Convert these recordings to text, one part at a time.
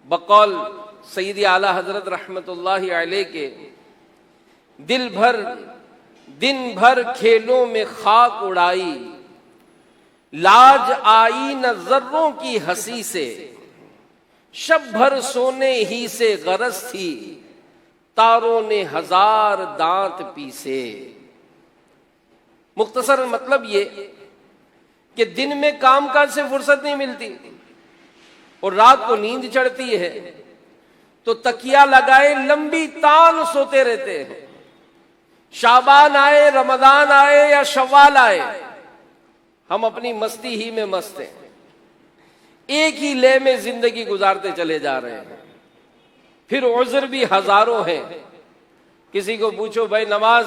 بقول سیدی اعلیٰ حضرت رحمت اللہ علیہ کے دن بھر کھیلوں میں خاک اڑائی، لاج آئی نہ ذروں کی ہنسی سے، شب بھر سونے ہی سے غرض تھی، تاروں نے ہزار دانت پیسے۔ مختصر مطلب یہ کہ دن میں کام کاج سے فرصت نہیں ملتی اور رات کو نیند چڑھتی ہے تو تکیہ لگائے لمبی تان سوتے رہتے ہیں۔ شعبان آئے، رمضان آئے یا شوال آئے، ہم اپنی مستی ہی میں مست ہیں، ایک ہی لے میں زندگی گزارتے چلے جا رہے ہیں۔ پھر عذر بھی ہزاروں ہیں، کسی کو پوچھو بھائی نماز،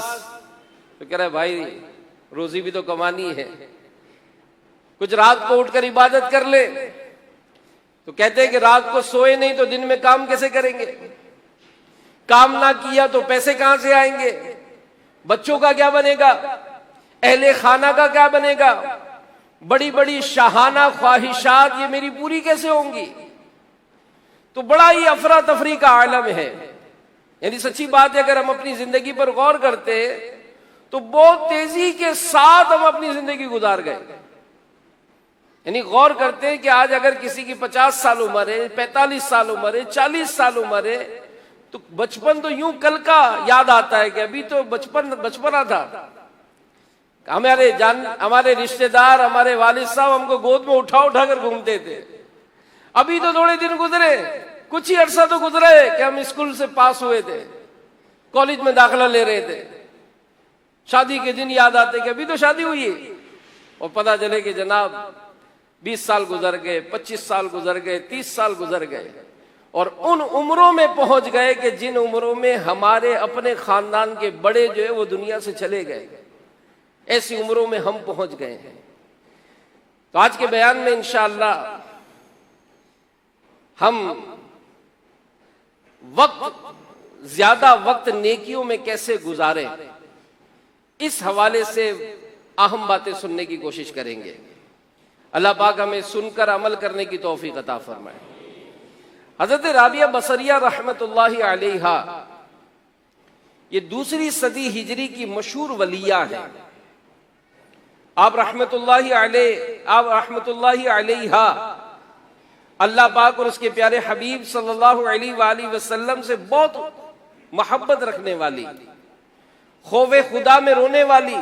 تو کہہ رہے بھائی روزی بھی تو کمانی ہے، کچھ رات کو اٹھ کر عبادت کر لے، تو کہتے ہیں کہ رات کو سوئے نہیں تو دن میں کام کیسے کریں گے، کام نہ کیا تو پیسے کہاں سے آئیں گے، بچوں کا کیا بنے گا، اہل خانہ کا کیا بنے گا، بڑی بڑی شاہانہ خواہشات یہ میری پوری کیسے ہوں گی۔ تو بڑا ہی افراتفری کا عالم ہے۔ یعنی سچی بات ہے، اگر ہم اپنی زندگی پر غور کرتے تو بہت تیزی کے ساتھ ہم اپنی زندگی گزار گئے۔ یعنی غور کرتے ہیں کہ آج اگر کسی کی 50 سال عمر ہے، 45 سال عمر ہے، 40 سال عمر ہے، تو بچپن تو یوں کل کا یاد آتا ہے کہ ابھی تو بچپنا تھا۔ ہمارے رشتہ دار، ہمارے والد صاحب ہم کو گود میں اٹھا اٹھا کر گھومتے تھے۔ ابھی تو تھوڑے دن گزرے، کچھ ہی عرصہ تو گزرا ہے کہ ہم اسکول سے پاس ہوئے تھے، کالج میں داخلہ لے رہے تھے، شادی کے دن یاد آتے کہ ابھی تو شادی ہوئی ہے، اور پتہ چلے کہ جناب 20 سال گزر گئے، 25 سال گزر گئے، 30 سال گزر گئے، اور ان عمروں میں پہنچ گئے کہ جن عمروں میں ہمارے اپنے خاندان کے بڑے جو ہے وہ دنیا سے چلے گئے، ایسی عمروں میں ہم پہنچ گئے ہیں۔ تو آج کے بیان میں انشاءاللہ ہم زیادہ وقت نیکیوں میں کیسے گزاریں، اس حوالے سے اہم باتیں سننے کی کوشش کریں گے۔ اللہ پاک ہمیں سن کر عمل کرنے کی توفیق عطا فرمائے۔ حضرت رابعہ بصریہ رحمت اللہ علیہا یہ 2 صدی ہجری کی مشہور ولیہ ہیں۔ آپ رحمت اللہ علیہا اللہ پاک اور اس کے پیارے حبیب صلی اللہ علیہ وآلہ وسلم سے بہت محبت رکھنے والی، خوف خدا میں رونے والی،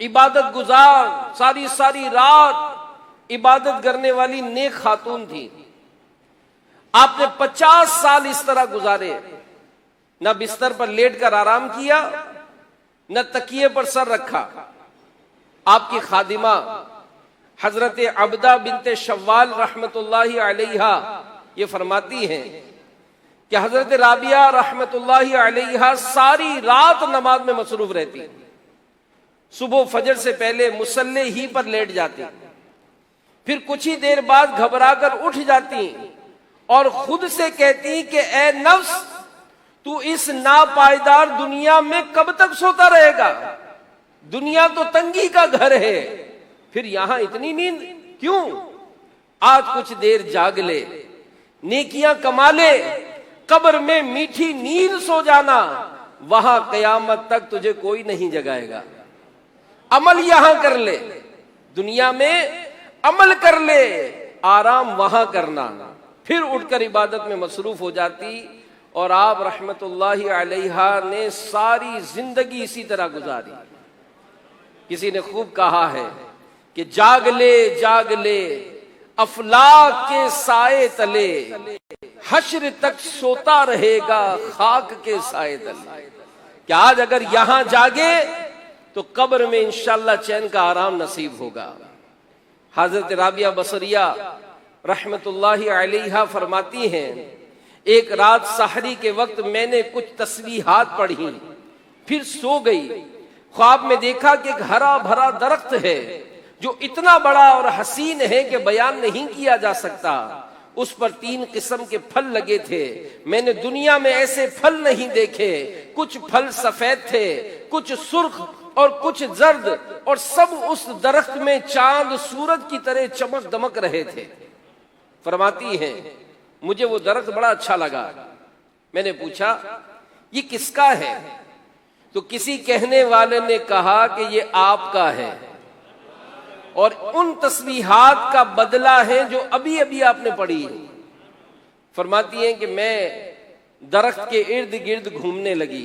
عبادت گزار، ساری رات عبادت کرنے والی نیک خاتون تھی۔ آپ نے 50 سال اس طرح گزارے، نہ بستر پر لیٹ کر آرام کیا، نہ تکیے پر سر رکھا۔ آپ کی خادمہ حضرت عبدہ بنت شوال رحمت اللہ علیہا یہ فرماتی ہیں کہ حضرت رابعہ رحمت اللہ علیہا ساری رات نماز میں مصروف رہتی، صبح فجر سے پہلے مصلی ہی پر لیٹ جاتی، پھر کچھ ہی دیر بعد گھبرا کر اٹھ جاتی اور خود سے کہتی کہ اے نفس، تو اس ناپائیدار دنیا میں کب تک سوتا رہے گا، دنیا تو تنگی کا گھر ہے، پھر یہاں اتنی نیند کیوں، آج کچھ دیر جاگ لے، نیکیاں کما لے، قبر میں میٹھی نیند سو جانا، وہاں قیامت تک تجھے کوئی نہیں جگائے گا۔ عمل یہاں کر لے، دنیا میں عمل کر لے، آرام وہاں کرنا، پھر اٹھ کر عبادت میں مصروف ہو جاتی۔ اور آپ رحمت اللہ علیہا نے ساری زندگی اسی طرح گزاری۔ کسی نے خوب کہا ہے کہ جاگ لے افلاک کے سائے تلے، حشر تک سوتا رہے گا خاک کے سائے تلے۔ کہ آج اگر یہاں جاگے تو قبر میں انشاءاللہ چین کا آرام نصیب ہوگا۔ حضرت رابعہ بصریہ رحمت اللہ علیہا فرماتی ہیں، ایک رات سحری کے وقت میں نے کچھ تسبیحات پڑھی، پھر سو گئی۔ خواب میں دیکھا کہ ایک ہرا بھرا درخت ہے جو اتنا بڑا اور حسین ہے کہ بیان نہیں کیا جا سکتا، اس پر 3 قسم کے پھل لگے تھے، میں نے دنیا میں ایسے پھل نہیں دیکھے، کچھ پھل سفید تھے، کچھ سرخ اور کچھ زرد، اور سب اس درخت میں چاند سورج کی طرح چمک دمک رہے تھے۔ فرماتی ہیں مجھے وہ درخت بڑا اچھا لگا. میں نے پوچھا یہ کس کا ہے؟ تو کسی کہنے والے نے کہا کہ یہ آپ کا ہے، اور ان تسبیحات کا بدلہ ہے جو ابھی ابھی آپ نے پڑھی. فرماتی ہیں کہ میں درخت کے ارد گرد گھومنے لگی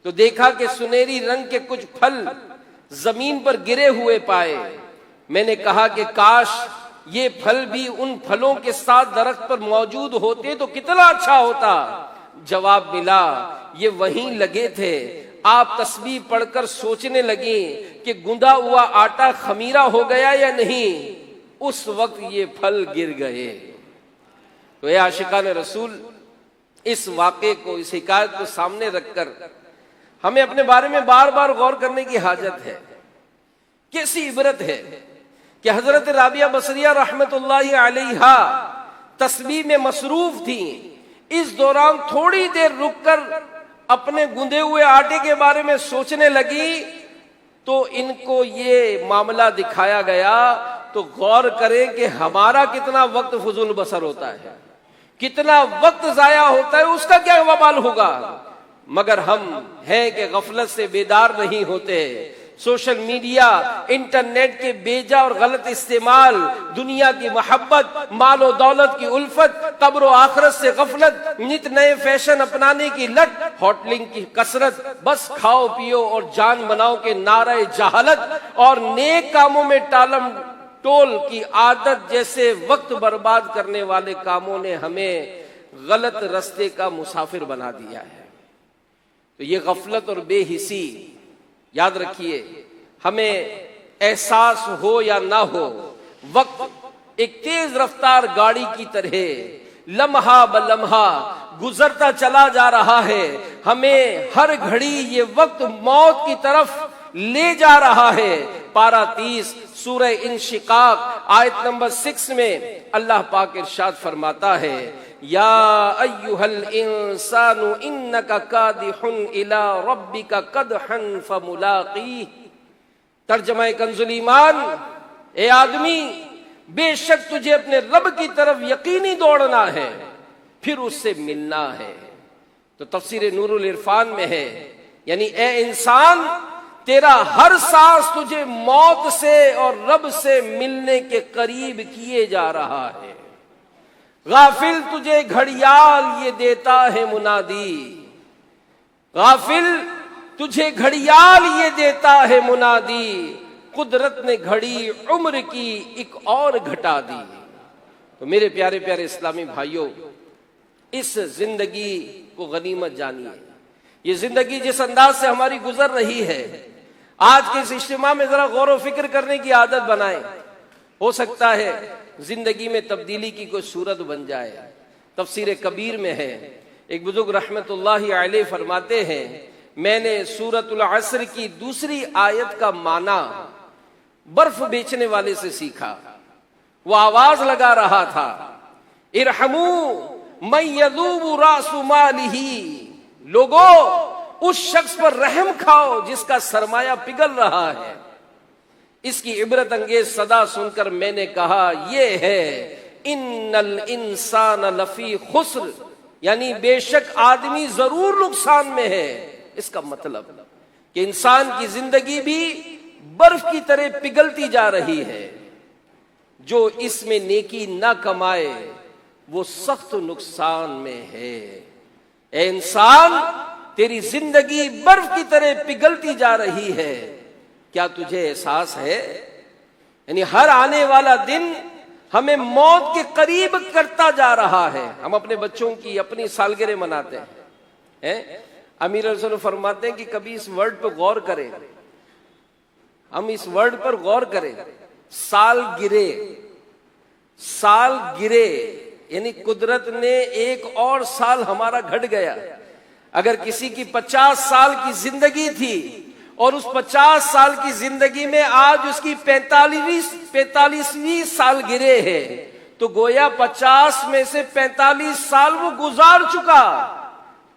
تو دیکھا کہ سنہری رنگ کے کچھ پھل زمین پر گرے ہوئے پائے. میں نے کہا کہ کاش یہ پھل بھی ان پھلوں کے ساتھ درخت پر موجود ہوتے تو کتنا اچھا ہوتا. جواب ملا یہ وہیں لگے تھے. آپ تسبیح پڑھ کر سوچنے لگی کہ گندا ہوا آٹا خمیرہ ہو گیا یا نہیں، اس وقت یہ پھل گر گئے. تو اے عاشقان رسول، اس واقعے کو، اس حکایت کو سامنے رکھ کر ہمیں اپنے بارے میں بار بار غور کرنے کی حاجت ہے. کیسی عبرت ہے کہ حضرت رابعہ بصریہ رحمت اللہ علیہا تسبیح میں مصروف تھیں. اس دوران تھوڑی دیر رک کر اپنے گندے ہوئے آٹے کے بارے میں سوچنے لگی تو ان کو یہ معاملہ دکھایا گیا. تو غور کریں کہ ہمارا کتنا وقت فضول بسر ہوتا ہے، کتنا وقت ضائع ہوتا ہے، اس کا کیا وبال ہوگا. مگر ہم ہیں کہ غفلت سے بیدار نہیں ہوتے. سوشل میڈیا، انٹرنیٹ کے بیجا اور غلط استعمال، دنیا کی محبت، مال و دولت کی الفت، قبر و آخرت سے غفلت، نت نئے فیشن اپنانے کی لت، ہوٹلنگ کی کثرت، بس کھاؤ پیو اور جان بناؤ کے نعرہ جہالت اور نیک کاموں میں ٹالم ٹول کی عادت جیسے وقت برباد کرنے والے کاموں نے ہمیں غلط رستے کا مسافر بنا دیا ہے. تو یہ غفلت اور بے حسی، یاد رکھیے، ہمیں احساس ہو یا نہ ہو، وقت ایک تیز رفتار گاڑی کی طرح لمحہ بلمحہ گزرتا چلا جا رہا ہے. ہمیں ہر گھڑی یہ وقت موت کی طرف لے جا رہا ہے. پارہ 30 سورہ انشقاق آیت نمبر 6 میں اللہ پاک ارشاد فرماتا ہے یا ایھا الانسان انک کادح الی ربک قدحا فملاقیہ. ترجمہ کنز ایمان، اے آدمی بے شک تجھے اپنے رب کی طرف یقینی دوڑنا ہے، پھر اس سے ملنا ہے. تو تفسیر نور العرفان میں ہے یعنی اے انسان تیرا ہر سانس تجھے موت سے اور رب سے ملنے کے قریب کیے جا رہا ہے. غافل تجھے گھڑیال یہ دیتا ہے منادی، غافل تجھے گھڑیال یہ دیتا ہے منادی، قدرت نے گھڑی عمر کی ایک اور گھٹا دی. تو میرے پیارے پیارے اسلامی بھائیوں، اس زندگی کو غنیمت جانیے. یہ زندگی جس انداز سے ہماری گزر رہی ہے، آج کے اس اجتماع میں ذرا غور و فکر کرنے کی عادت بنائیں. ہو سکتا ہے زندگی میں تبدیلی کی کوئی صورت بن جائے. تفسیر کبیر میں ہے، ایک بزرگ رحمت اللہ علیہ فرماتے ہیں میں نے سورۃ العصر کی دوسری آیت کا معنی برف بیچنے والے سے سیکھا. وہ آواز لگا رہا تھا ارحموا من یذوب راس مالہ، لوگو اس شخص پر رحم کھاؤ جس کا سرمایہ پگھل رہا ہے. اس کی عبرت انگیز صدا سن کر میں نے کہا یہ ہے ان الانسان لفی خسر، یعنی بے شک آدمی ضرور نقصان میں ہے. اس کا مطلب کہ انسان کی زندگی بھی برف کی طرح پگھلتی جا رہی ہے. جو اس میں نیکی نہ کمائے وہ سخت نقصان میں ہے. اے انسان تیری زندگی برف کی طرح پگھلتی جا رہی ہے. کیا تجھے احساس ہے؟ یعنی ہر آنے والا دن ہمیں موت کے قریب کرتا جا رہا ہے. ہم اپنے بچوں کی اپنی سالگرہ مناتے ہیں. امیر رسول فرماتے ہیں کہ کبھی اس ورڈ پہ غور کریں، ہم اس ورڈ پر غور کریں، سالگرہ. سالگرہ یعنی قدرت نے ایک اور سال ہمارا گھٹ گیا. اگر کسی کی 50 سال کی زندگی تھی اور اس 50 سال کی زندگی میں آج اس کی 45ویں سالگرہ ہے تو گویا 50 میں سے 45 سال وہ گزار چکا،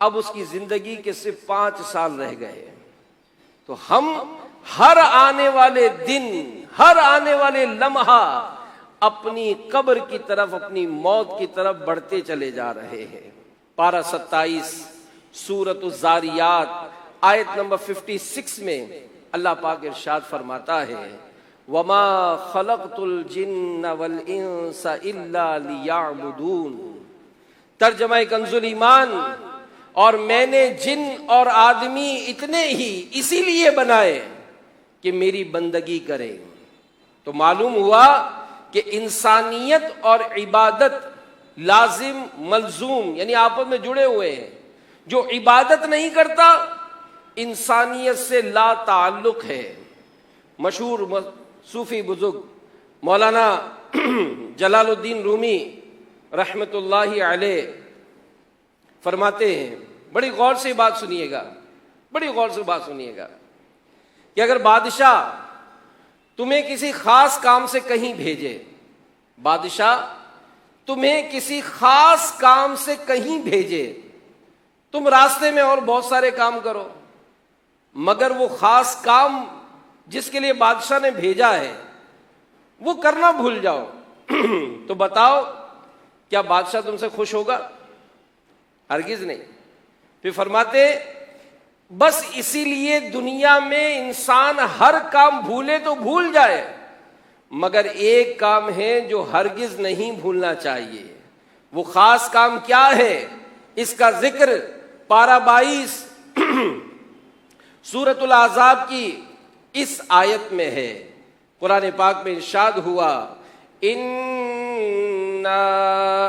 اب اس کی زندگی کے صرف 5 سال رہ گئے. تو ہم ہر آنے والے دن، ہر آنے والے لمحہ اپنی قبر کی طرف، اپنی موت کی طرف بڑھتے چلے جا رہے ہیں۔ پارہ 27 سورۃ الزاریات آیت نمبر 56 میں اللہ پاک ارشاد فرماتا ہے وَمَا خَلَقْتُ الْجِنَّ وَالْإِنسَ إِلَّا لِيَعْبُدُونَ۔ ترجمہ کنز ایمان، اور میں نے جن اور آدمی اتنے ہی اسی لیے بنائے کہ میری بندگی کریں۔ تو معلوم ہوا کہ انسانیت اور عبادت لازم ملزوم، یعنی آپس میں جڑے ہوئے ہیں۔ جو عبادت نہیں کرتا انسانیت سے لا تعلق ہے۔ مشہور صوفی بزرگ مولانا جلال الدین رومی رحمت اللہ علیہ فرماتے ہیں، بڑی غور سے بات سنیے گا، بڑی غور سے بات سنیے گا، کہ اگر بادشاہ تمہیں کسی خاص کام سے کہیں بھیجے، بادشاہ تمہیں کسی خاص کام سے کہیں بھیجے، تم راستے میں اور بہت سارے کام کرو، مگر وہ خاص کام جس کے لیے بادشاہ نے بھیجا ہے وہ کرنا بھول جاؤ، تو بتاؤ کیا بادشاہ تم سے خوش ہوگا؟ ہرگز نہیں۔ پھر فرماتے بس اسی لیے دنیا میں انسان ہر کام بھولے تو بھول جائے، مگر ایک کام ہے جو ہرگز نہیں بھولنا چاہیے۔ وہ خاص کام کیا ہے؟ اس کا ذکر پارہ 22 سورۃ الاحزاب کی اس آیت میں ہے۔ قرآن پاک میں ارشاد ہوا اِنَّا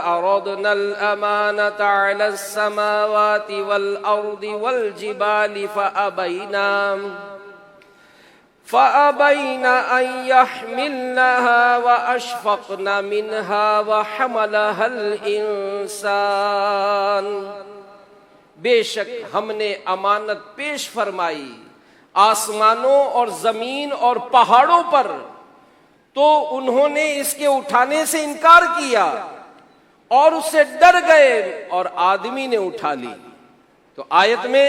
عَرَضْنَا الْأَمَانَةَ عَلَى السَّمَاوَاتِ وَالْأَرْضِ وَالْجِبَالِ فَأَبَيْنَ أَن يَحْمِلْنَهَا وَأَشْفَقْنَ مِنْهَا وَحَمَلَهَا الْإِنسَانُ۔ بے شک ہم نے امانت پیش فرمائی آسمانوں اور زمین اور پہاڑوں پر، تو انہوں نے اس کے اٹھانے سے انکار کیا اور اس سے ڈر گئے اور آدمی نے اٹھا لی۔ تو آیت میں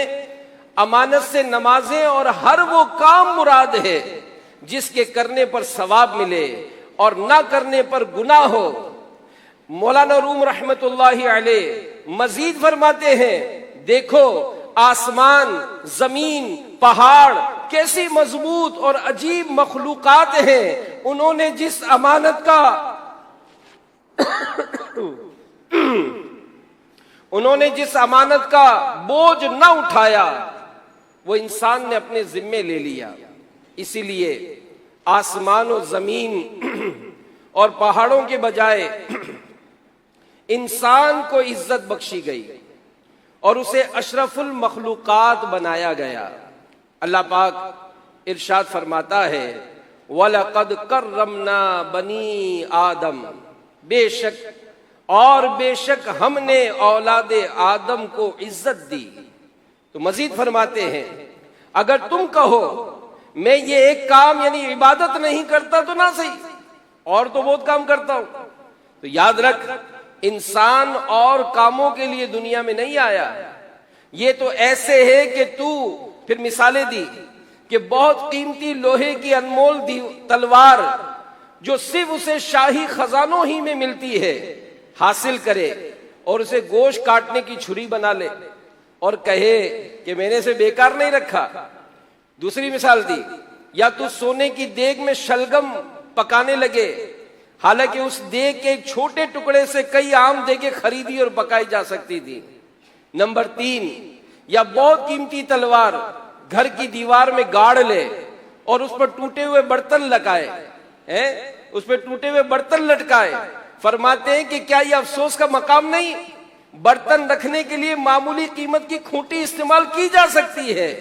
امانت سے نمازیں اور ہر وہ کام مراد ہے جس کے کرنے پر ثواب ملے اور نہ کرنے پر گناہ ہو۔ مولانا روم رحمت اللہ علیہ مزید فرماتے ہیں دیکھو آسمان، زمین، پہاڑ کیسی مضبوط اور عجیب مخلوقات ہیں، انہوں نے جس امانت کا بوجھ نہ اٹھایا وہ انسان نے اپنے ذمے لے لیا۔ اسی لیے آسمان و زمین اور پہاڑوں کے بجائے انسان کو عزت بخشی گئی اور اسے اشرف المخلوقات بنایا گیا۔ اللہ پاک ارشاد فرماتا ہے وَلَقَدْ كَرَّمْنَا بَنِي آدم، بے شک ہم نے اولاد آدم کو عزت دی۔ تو مزید فرماتے ہیں اگر تم کہو میں یہ ایک کام یعنی عبادت نہیں کرتا تو نہ صحیح، اور تو بہت کام کرتا ہوں، تو یاد رکھ انسان اور کاموں کے لیے دنیا میں نہیں آیا۔ یہ تو ایسے ہے کہ تو پھر مثالیں دی کہ بہت قیمتی لوہے کی انمول تلوار جو صرف اسے شاہی خزانوں ہی میں ملتی ہے حاصل کرے اور اسے گوشت کاٹنے کی چھری بنا لے اور کہے کہ میں نے اسے بیکار نہیں رکھا۔ دوسری مثال دی یا تو سونے کی دیگ میں شلگم پکانے لگے، حالانکہ اس دیگ کے ایک چھوٹے ٹکڑے سے کئی عام دیگیں خریدی اور پکائی جا سکتی تھی۔ نمبر 3، یا بہت قیمتی تلوار گھر کی دیوار میں گاڑ لے اور اس پر ٹوٹے ہوئے برتن لٹکائے، فرماتے ہیں کہ کیا یہ افسوس کا مقام نہیں؟ برتن رکھنے کے لیے معمولی قیمت کی کھوٹی استعمال کی جا سکتی ہے،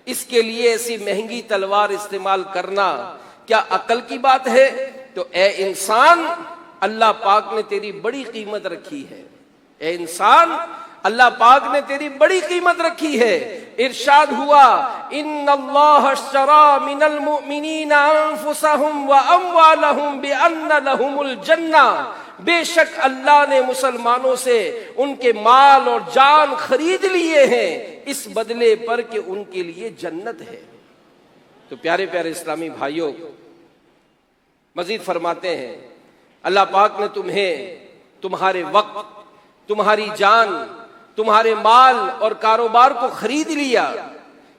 اس کے لیے ایسی مہنگی تلوار استعمال کرنا کیا عقل کی بات ہے؟ تو اے انسان اللہ پاک نے تیری بڑی قیمت رکھی ہے، اے انسان اللہ پاک نے تیری بڑی قیمت رکھی ہے۔ ارشاد ہوا ان اللہ اشترى من المؤمنین انفسهم واموالهم بان لهم الجنہ، بے شک اللہ نے مسلمانوں سے ان کے مال اور جان خرید لیے ہیں اس بدلے پر کہ ان کے لیے جنت ہے۔ تو پیارے پیارے اسلامی بھائیوں، مزید فرماتے ہیں اللہ پاک نے تمہیں تمہارے وقت، تمہاری جان، تمہارے مال اور کاروبار کو خرید لیا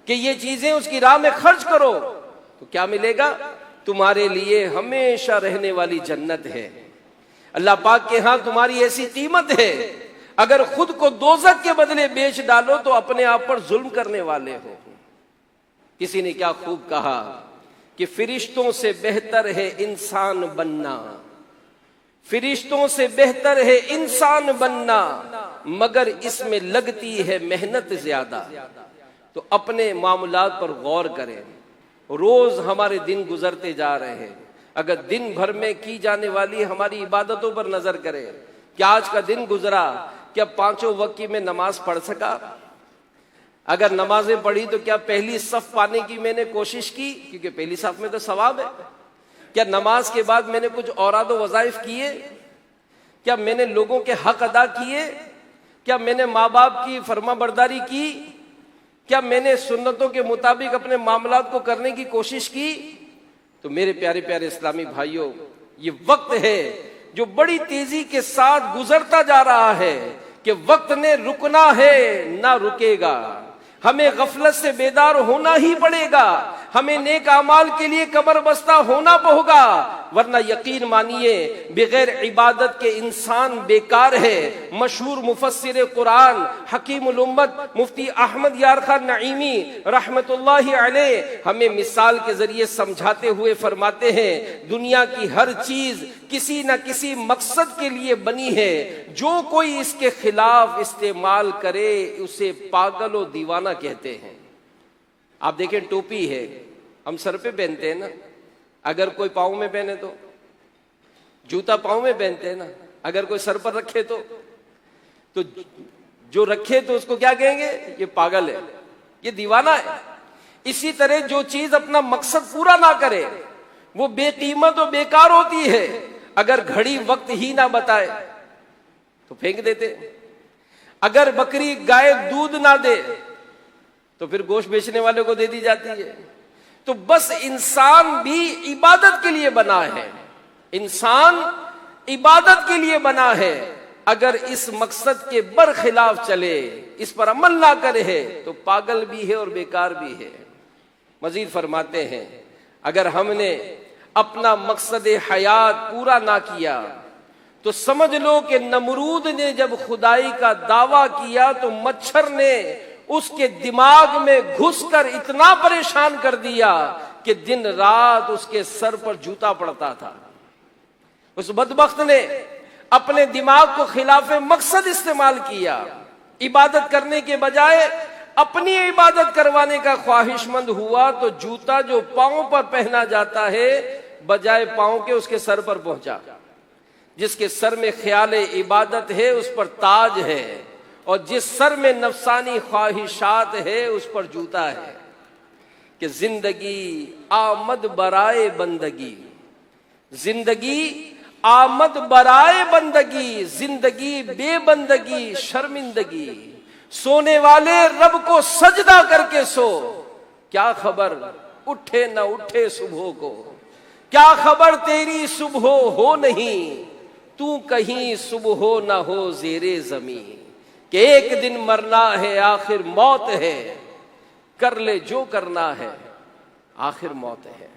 کہ یہ چیزیں اس کی راہ میں خرچ کرو، تو کیا ملے گا؟ تمہارے لیے ہمیشہ رہنے والی جنت ہے۔ اللہ پاک کے ہاں تمہاری ایسی قیمت ہے، اگر خود کو دوزخ کے بدلے بیچ ڈالو تو اپنے آپ پر ظلم کرنے والے ہو۔ کسی نے کیا خوب کہا کہ فرشتوں سے بہتر ہے انسان بننا، فرشتوں سے بہتر ہے انسان بننا، مگر اس میں لگتی ہے محنت زیادہ۔ تو اپنے معاملات پر غور کریں۔ روز ہمارے دن گزرتے جا رہے ہیں، اگر دن بھر میں کی جانے والی ہماری عبادتوں پر نظر کریں، کیا آج کا دن گزرا کیا پانچوں وقت کی میں نماز پڑھ سکا؟ اگر نمازیں پڑھی تو کیا پہلی صف پانے کی میں نے کوشش کی؟ کیونکہ پہلی صف میں تو ثواب ہے۔ کیا نماز کے بعد میں نے کچھ اوراد و وظائف کیے؟ کیا میں نے لوگوں کے حق ادا کیے؟ کیا میں نے ماں باپ کی فرما برداری کی؟ کیا میں نے سنتوں کے مطابق اپنے معاملات کو کرنے کی کوشش کی؟ تو میرے پیارے پیارے اسلامی بھائیوں، یہ وقت ہے جو بڑی تیزی کے ساتھ گزرتا جا رہا ہے کہ وقت نے رکنا ہے، نہ رکے گا۔ ہمیں غفلت سے بیدار ہونا ہی پڑے گا، ہمیں نیک اعمال کے لیے کمر بستہ ہونا ہوگا، ورنہ یقین مانیے بغیر عبادت کے انسان بیکار ہے۔ مشہور مفسر قرآن حکیم الامت مفتی احمد یار خان نعیمی رحمت اللہ علیہ ہمیں مثال کے ذریعے سمجھاتے ہوئے فرماتے ہیں، دنیا کی ہر چیز کسی نہ کسی مقصد کے لیے بنی ہے، جو کوئی اس کے خلاف استعمال کرے اسے پاگل و دیوانہ کہتے ہیں۔ آپ دیکھیں ٹوپی ہے، ہم سر پہ پہنتے ہیں نا، اگر کوئی پاؤں میں پہنے تو، جوتا پاؤں میں پہنتے ہیں نا، اگر کوئی سر پر رکھے تو جو رکھے تو اس کو کیا کہیں گے؟ یہ پاگل ہے، یہ دیوانہ ہے۔ اسی طرح جو چیز اپنا مقصد پورا نہ کرے وہ بے قیمت و بیکار ہوتی ہے۔ اگر گھڑی وقت ہی نہ بتائے تو پھینک دیتے، اگر بکری گائے دودھ نہ دے تو پھر گوشت بیچنے والے کو دے دی جاتی ہے۔ تو بس انسان بھی عبادت کے لیے بنا ہے، انسان عبادت کے لیے بنا ہے، اگر اس مقصد کے برخلاف چلے، اس پر عمل نہ کرے تو پاگل بھی ہے اور بیکار بھی ہے۔ مزید فرماتے ہیں، اگر ہم نے اپنا مقصد حیات پورا نہ کیا تو سمجھ لو کہ نمرود نے جب خدائی کا دعویٰ کیا تو مچھر نے اس کے دماغ میں گھس کر اتنا پریشان کر دیا کہ دن رات اس کے سر پر جوتا پڑتا تھا۔ اس بدبخت نے اپنے دماغ کو خلاف مقصد استعمال کیا، عبادت کرنے کے بجائے اپنی عبادت کروانے کا خواہش مند ہوا تو جوتا جو پاؤں پر پہنا جاتا ہے بجائے پاؤں کے اس کے سر پر پہنچا۔ جس کے سر میں خیال عبادت ہے اس پر تاج ہے، اور جس سر میں نفسانی خواہشات ہے اس پر جوتا ہے۔ کہ زندگی آمد برائے بندگی، زندگی آمد برائے بندگی، زندگی بے بندگی شرمندگی، سونے والے رب کو سجدہ کر کے سو، کیا خبر اٹھے نہ اٹھے صبح کو، کیا خبر تیری صبح ہو نہیں، تو کہیں صبح نہ ہو زیر زمین، کہ ایک دن مرنا ہے آخر موت ہے، کر لے جو کرنا ہے آخر موت ہے۔